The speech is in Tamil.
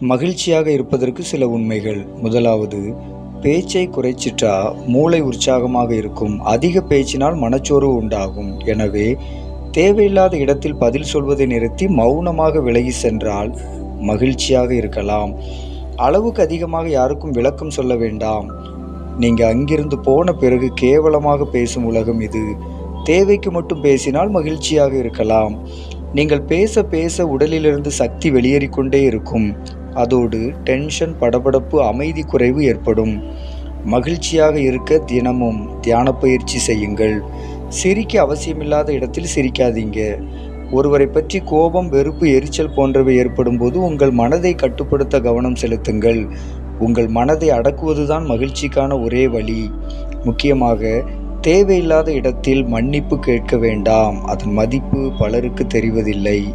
மகிழ்ச்சியாக இருப்பதற்கு சில உண்மைகள். முதலாவது, பேச்சை குறைச்சிட்டா மூளை உற்சாகமாக இருக்கும். அதிக பேச்சினால் மனச்சோர்வு உண்டாகும். எனவே தேவையில்லாத இடத்தில் பதில் சொல்வதை நிறுத்தி மௌனமாக விலகி சென்றால் மகிழ்ச்சியாக இருக்கலாம். அளவுக்கு அதிகமாக யாருக்கும் விளக்கம் சொல்ல வேண்டாம். நீங்க அங்கிருந்து போன பிறகு கேவலமாக பேசும் உலகம் இது. தேவைக்கு மட்டும் பேசினால் மகிழ்ச்சியாக இருக்கலாம். நீங்கள் பேச பேச உடலிலிருந்து சக்தி வெளியேறிக்கொண்டே இருக்கும். அதோடு டென்ஷன், படபடப்பு, அமைதி குறைவு ஏற்படும். மகிழ்ச்சியாக இருக்க தினமும் தியான பயிற்சி செய்யுங்கள். சிரிக்க அவசியமில்லாத இடத்தில் சிரிக்காதீங்க. ஒருவரை பற்றி கோபம், வெறுப்பு, எரிச்சல் போன்றவை ஏற்படும் போது உங்கள் மனதை கட்டுப்படுத்த கவனம் செலுத்துங்கள். உங்கள் மனதை அடக்குவதுதான் மகிழ்ச்சிக்கான ஒரே வழி. முக்கியமாக தேவையில்லாத இடத்தில் மன்னிப்பு கேட்க வேண்டாம். அதன் மதிப்பு பலருக்கு தெரிவதில்லை.